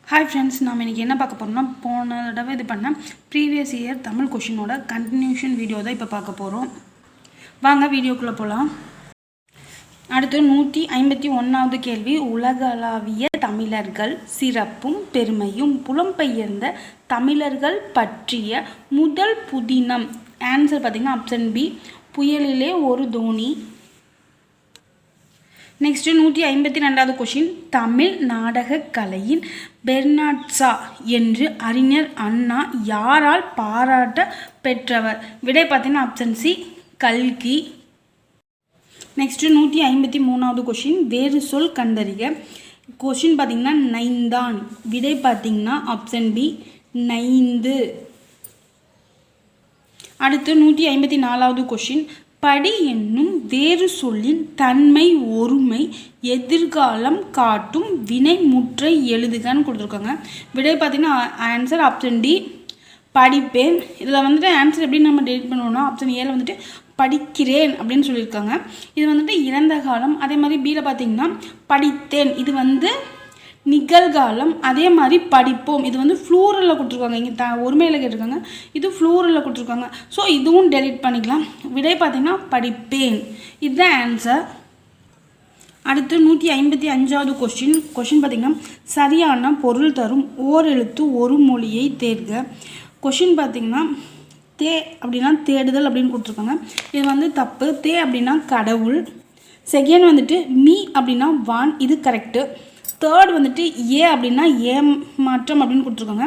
Hi friends, நாம் இன்றைக்கி என்ன பார்க்க போகிறோம்னா, போன தடவை இது பண்ண ப்ரீவியஸ் இயர் தமிழ் கொஷினோட கண்டினியூஷன் வீடியோ தான் இப்போ பார்க்க போகிறோம். வாங்க வீடியோக்குள்ளே போகலாம். அடுத்து 151வது கேள்வி. உலகளாவிய தமிழர்கள் சிறப்பும் பெருமையும் புலம்பெயர்ந்த தமிழர்கள் பற்றிய முதல் புதினம். ஆன்சர் பார்த்திங்கன்னா ஆப்ஷன் பி, புயலிலே ஒரு தோணி. நெக்ஸ்ட்டு 152வது கொஷின். தமிழ் நாடக கலையின் பெர்னாட்ஷா என்று அறிஞர் அண்ணா யாரால் பாராட்ட பெற்றவர்? விடை பார்த்தீங்கன்னா ஆப்ஷன் சி, கல்கி. நெக்ஸ்ட்டு 153வது கொஷின். வேறு சொல் கண்டறிக. கொஷின் பார்த்திங்கன்னா நைந்தான். விடை பார்த்திங்கன்னா ஆப்ஷன் பி, நைந்து. அடுத்து 154வது கொஷின். படி என்னும் வேறு சொல்லின் தன்மை ஒருமை எதிர்காலம் காட்டும் வினை முற்றை எழுதுகன்னு கொடுத்துருக்காங்க. விடை பார்த்தீங்கன்னா ஆன்சர் ஆப்ஷன் டி, படிப்பேன். இதில் வந்துட்டு ஆன்சர் எப்படி நம்ம டெலிட் பண்ணுவோம்னா ஆப்ஷன் ஏல வந்துட்டு படிக்கிறேன் அப்படின்னு சொல்லியிருக்காங்க. இது வந்துட்டு இறந்த காலம். அதே மாதிரி பியில் பார்த்தீங்கன்னா படித்தேன், இது வந்து நிகழ்காலம். அதே மாதிரி படிப்போம், இது வந்து ஃப்ளூரலில் கொடுத்துருக்காங்க. இங்கே ஒருமையில் கேட்டிருக்காங்க, இது ஃப்ளூரலில் கொடுத்துருக்காங்க. ஸோ இதுவும் டெலிட் பண்ணிக்கலாம். விடை பார்த்திங்கன்னா படிப்பேன், இதுதான் ஆன்சர். அடுத்து 155வது கொஷின் பார்த்திங்கன்னா சரியான பொருள் தரும் ஓரெழுத்து ஒரு மொழியை தேர்க. கொஷின் பார்த்திங்கன்னா தே அப்படின்னா தேடுதல் அப்படின்னு கொடுத்துருக்காங்க. இது வந்து தப்பு. தே அப்படின்னா கடவுள். செகண்ட் வந்துட்டு மீ அப்படின்னா வான், இது கரெக்டு. தேர்ட் வந்துட்டு ஏ அப்படின்னா ஏமாற்றம் அப்படின்னு கொடுத்துருக்காங்க.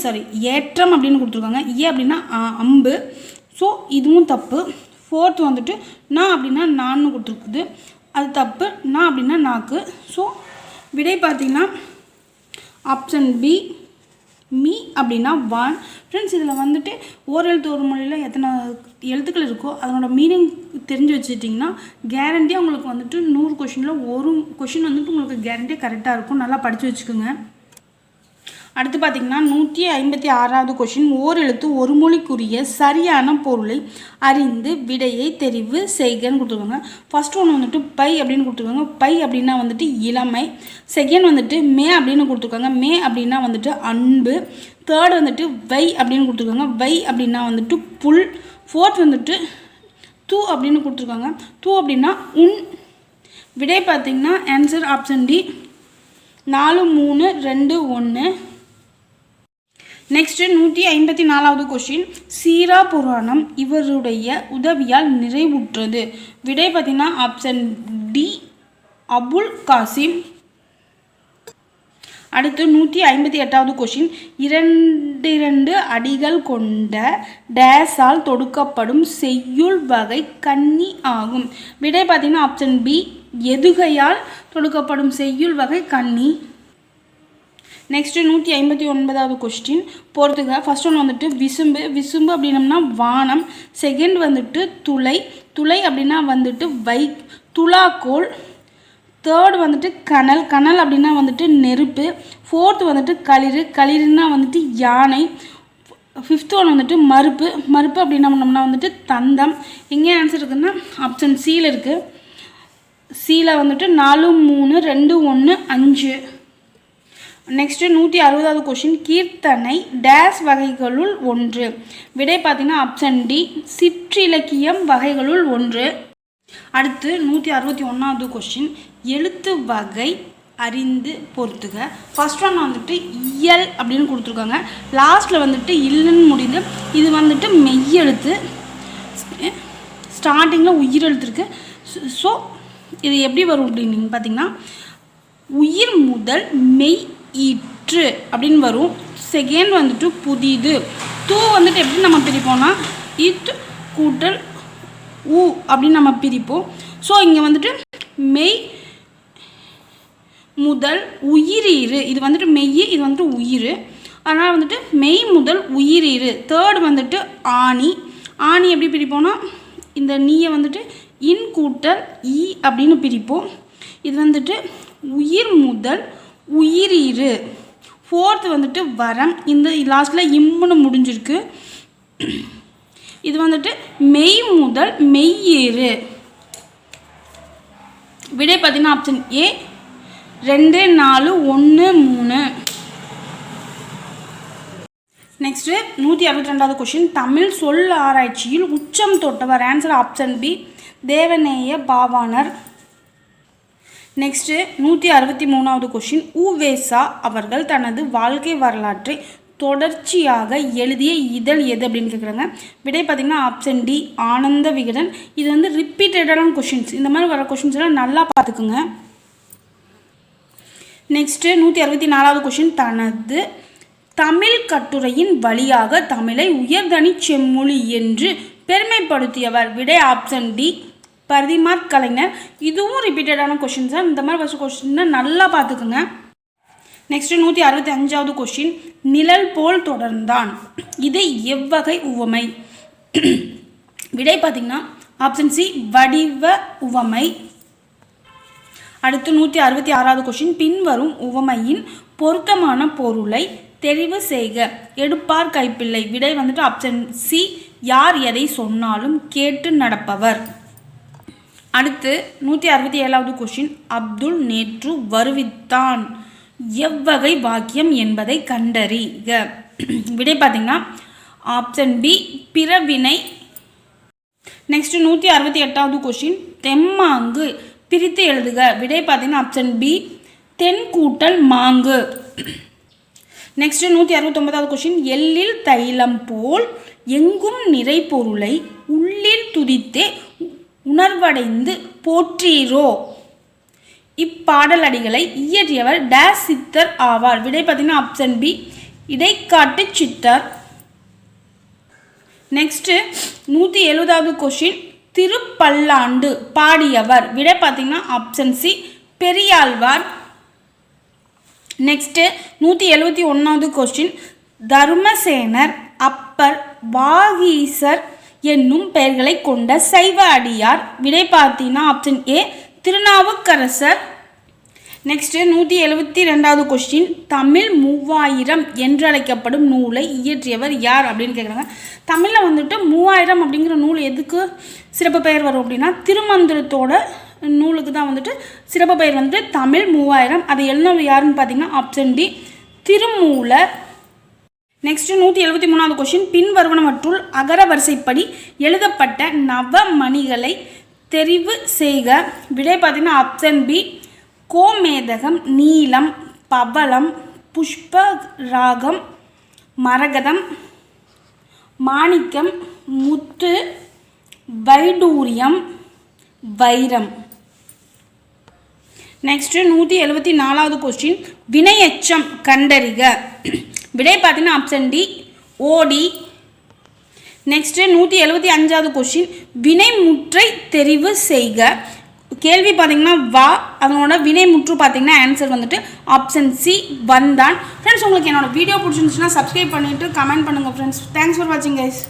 சாரி, ஏற்றம் அப்படின்னு கொடுத்துருக்காங்க. ஏ அப்படின்னா அம்பு. ஸோ இதுவும் தப்பு. ஃபோர்த் வந்துட்டு நான் அப்படின்னா நான்னு கொடுத்துருக்குது, அது தப்பு. நான் அப்படின்னா நாக்கு. ஸோ விடை பார்த்திங்கன்னா ஆப்ஷன் பி, மீ அப்படின்னா வான். ஃப்ரெண்ட்ஸ், இதில் வந்துட்டு ஓரெழுத்து ஒரு மொழியில் எத்தனை எழுத்துக்கள் இருக்கோ அதனோட மீனிங் தெரிஞ்சு வச்சுட்டிங்கன்னா கேரண்டியாக உங்களுக்கு வந்துட்டு 100 கொஷினில் ஒரு கொஷின் வந்துட்டு உங்களுக்கு கேரண்டியாக கரெக்டாக இருக்கும். நல்லா படித்து வச்சுக்கோங்க. அடுத்து பார்த்திங்கன்னா 156வது கொஷின். ஓரெழுத்து ஒரு மொழிக்குரிய சரியான பொருளை அறிந்து விடையை தெரிவு செய்கன்னு கொடுத்துருக்காங்க. ஃபர்ஸ்ட் ஒன்று வந்துட்டு பை அப்படின்னு கொடுத்துருக்காங்க. பை அப்படின்னா வந்துட்டு இளமை. செகண்ட் வந்துட்டு மே அப்படின்னு கொடுத்துருக்காங்க. மே அப்படின்னா வந்துட்டு அன்பு. தேர்ட் வந்துட்டு வை அப்படின்னு கொடுத்துருக்காங்க. வை அப்படின்னா வந்துட்டு புல். ஃபோர்த் வந்துட்டு தூ அப்படின்னு கொடுத்துருக்காங்க. தூ அப்படின்னா உன். விடை பார்த்திங்கன்னா ஆன்சர் ஆப்ஷன் டி, 4, 3, 2, 1. நெக்ஸ்ட்டு 154வது கொஷின். சீரா புராணம் இவருடைய உதவியால் நிறைவுற்றது. விடை பார்த்திங்கன்னா ஆப்ஷன் டி, அபுல் காசிம். அடுத்து 158வது கொஷின். 2 அடிகள் கொண்ட டேஸால் தொடுக்கப்படும் செய்யுள் வகை கன்னி ஆகும். விடை பார்த்திங்கன்னா ஆப்ஷன் பி, எதுகையால் தொடுக்கப்படும் செய்யுள் வகை கன்னி. நெக்ஸ்ட்டு 159வது கொஸ்டின் பொறுத்துக. ஃபர்ஸ்ட் ஒன்று வந்துட்டு விசும்பு. விசும்பு அப்படின்னம்னா வானம். செகண்ட் வந்துட்டு துளை. துளை அப்படின்னா வந்துட்டு துலாக்கோல். தேர்ட் வந்துட்டு கனல். கனல் அப்படின்னா வந்துட்டு நெருப்பு. ஃபோர்த் வந்துட்டு களிறு. களிறுன்னா வந்துட்டு யானை. ஃபிஃப்த் ஒன்று வந்துட்டு மறுப்பு. மறுப்பு அப்படின்னா வந்துட்டு தந்தம். எங்கே ஆன்சர் இருக்குதுன்னா ஆப்ஷன் சியில் இருக்குது. சியில் வந்துட்டு 4, 3, 2, 1, 5. நெக்ஸ்ட்டு 160வது கொஷின். கீர்த்தனை டேஸ் வகைகளுள் ஒன்று. விடை பார்த்திங்கன்னா ஆப்ஷன் டி, சிற்றிலக்கியம் வகைகளுள் ஒன்று. அடுத்து 161வது கொஷின். எழுத்து வகை அறிந்து பொறுத்துக. ஃபர்ஸ்ட் ஒன் வந்துட்டு இயல் அப்படின்னு கொடுத்துருக்காங்க. லாஸ்ட்டில் வந்துட்டு இல்லைன்னு முடியுது. இது வந்துட்டு மெய்யெழுத்து. ஸ்டார்டிங்கில் உயிரெழுத்து இருக்குது. ஸோ இது எப்படி வரும் அப்படின்னு பார்த்திங்கன்னா உயிர் முதல் மெய் ஈற்று அப்படின்னு வரும். செகண்ட் வந்துட்டு புதிது. தூ வந்துட்டு எப்படி நம்ம பிரிப்போம்னா இட் கூட்டல் ஊ அப்படின்னு நம்ம பிரிப்போம். ஸோ இங்கே வந்துட்டு மெய் முதல் உயிரீறு. இது வந்துட்டு மெய், இது வந்துட்டு உயிர். அதனால் வந்துட்டு மெய் முதல் உயிரீறு. தேர்ட் வந்துட்டு ஆணி. ஆணி எப்படி பிரிப்போம்னா இந்த நீயை வந்துட்டு இன் கூட்டல் ஈ அப்படின்னு பிரிப்போம். இது வந்துட்டு உயிர் முதல் உயிரீறு. ஃபோர்த் வந்துட்டு வரம். இந்த லாஸ்ட்டில் இம்முன்னு முடிஞ்சிருக்கு. இது வந்துட்டு மெய் முதல் மெய்யேறு. விடை பார்த்தீங்கன்னா ஆப்ஷன் ஏ, 2, 4, 1, 3. நெக்ஸ்ட்டு 162வது கொஷின் தமிழ் சொல் ஆராய்ச்சியில் உச்சம் தொட்டவர். Answer option B Devaneya Pavanar. Next 163வது கொஷின் உவேசா அவர்கள் தனது வாழ்க்கை வரலாற்றை தொடர்ச்சியாக எழுதிய இதழ் எது அப்படின்னு கேட்குறாங்க. விடை பார்த்திங்கன்னா ஆப்ஷன் டி ஆனந்த விகடன். இது வந்து ரிப்பீட்டடான கொஷின்ஸ். இந்த மாதிரி வர கொஷின்ஸ் எல்லாம் நல்லா பார்த்துக்குங்க. நெக்ஸ்ட்டு 164வது கொஷின் தனது தமிழ் கட்டுரையின் வழியாக தமிழை உயர்தனி செம்மொழி என்று பெருமைப்படுத்தியவர். விடை ஆப்ஷன் டி பரிதிமாற் கலைஞர். இதுவும் ரிப்பீட்டடான கொஷின்ஸ் தான். இந்த மாதிரி வர கொஷின் நல்லா பார்த்துக்குங்க. நெக்ஸ்ட்டு 165வது கொஷின் நிழல் போல் தொடர்ந்தான். இது எவ்வகை உவமை? விடை பார்த்திங்கன்னா ஆப்ஷன் சி வடிவ உவமை. அடுத்து 166வது கொஷின் பின்வரும் உவமையின் பொருத்தமான பொருளை தெரிவு செய்க. எடுப்பார் கைப்பிள்ளை. விடை வந்துட்டு ஆப்ஷன் சி யார் எதை சொன்னாலும் கேட்டு நடப்பவர். அடுத்து 167வது கொஷின் அப்துல் நேற்று வருவித்தான் எவ்வகை வாக்கியம் என்பதை கண்டறிக. விடை பார்த்திங்கன்னா ஆப்ஷன் பி பிறவினை. நெக்ஸ்ட் 168வது கொஷின் தெம்மாங்கு பிரித்து எழுதுக. விடை பார்த்திங்கன்னா ஆப்ஷன் பி தென் கூட்டல் மாங்கு. நெக்ஸ்ட் 169வது கொஷின் எள்ளில் தைலம் போல் எங்கும் நிறை பொருளை உள்ளில் துதித்தே உணர்வடைந்து போற்றீரோ. இப்பாடல் அடிகளை இயற்றியவர் டேஸ் சித்தர் ஆவார். விடை பார்த்தீங்கன்னா ஆப்ஷன் பி இடைக்காட்டு சித்தர். நெக்ஸ்ட் 170வது கொஷின் திருப்பல்லாண்டு பாடியவர். விடை பார்த்தீங்கன்னா ஆப்ஷன் சி பெரியாழ்வார். நெக்ஸ்ட்டு 171வது கொஸ்டின் தர்மசேனர் அப்பர் வாகீசர் என்னும் பெயர்களை கொண்ட சைவ அடியார். விடை பார்த்தீங்கன்னா ஆப்ஷன் ஏ திருநாவுக்கரசர். நெக்ஸ்ட்டு 172வது கொஸ்டின் தமிழ் 3000 என்றழைக்கப்படும் நூலை இயற்றியவர் யார் அப்படின்னு கேட்குறாங்க. தமிழில் வந்துட்டு 3000 அப்படிங்கிற நூல் எதுக்கு சிறப்பு பெயர் வரும் அப்படின்னா திருமந்திரத்தோட நூலுக்கு தான் வந்துட்டு சிறப்பு பெயர் வந்துட்டு தமிழ் 3000. அதை எழுதினவர் யாருன்னு பார்த்தீங்கன்னா ஆப்ஷன் டி திருமூலர். நெக்ஸ்ட் 173வது கொஸ்டின் பின்வருவனவற்றுள் அகர வரிசைப்படி எழுதப்பட்ட நவமணிகளை தெரிவு செய்க. விடை பார்த்தீங்கன்னா ஆப்ஷன் பி கோமேதகம் நீலம் பவளம் புஷ்பராகம் மரகதம் மாணிக்கம் முத்து வைடூரியம் வைரம். நெக்ஸ்ட் 174வது கொஸ்டின் வினையெச்சம் கண்டறிக. விடை பார்த்தீங்கன்னா ஆப்ஷன் டி ஓடி. நெக்ஸ்ட் 175வது கொஸ்டின் வினைமுற்றை தெரிவு செய்க. கேள்வி பார்த்தீங்கன்னா வா, அதனோட வினைமுற்று பார்த்தீங்கன்னா ஆன்சர் வந்துட்டு ஆப்ஷன் சி வந்தான். ஃப்ரெண்ட்ஸ் உங்களுக்கு என்னோட வீடியோ பிடிச்சிருந்துச்சுன்னா சப்ஸ்கிரைப் பண்ணிவிட்டு கமெண்ட் பண்ணுங்கள் ஃப்ரெண்ட்ஸ். தேங்க்ஸ் ஃபார் வாட்சிங் கைஸ்.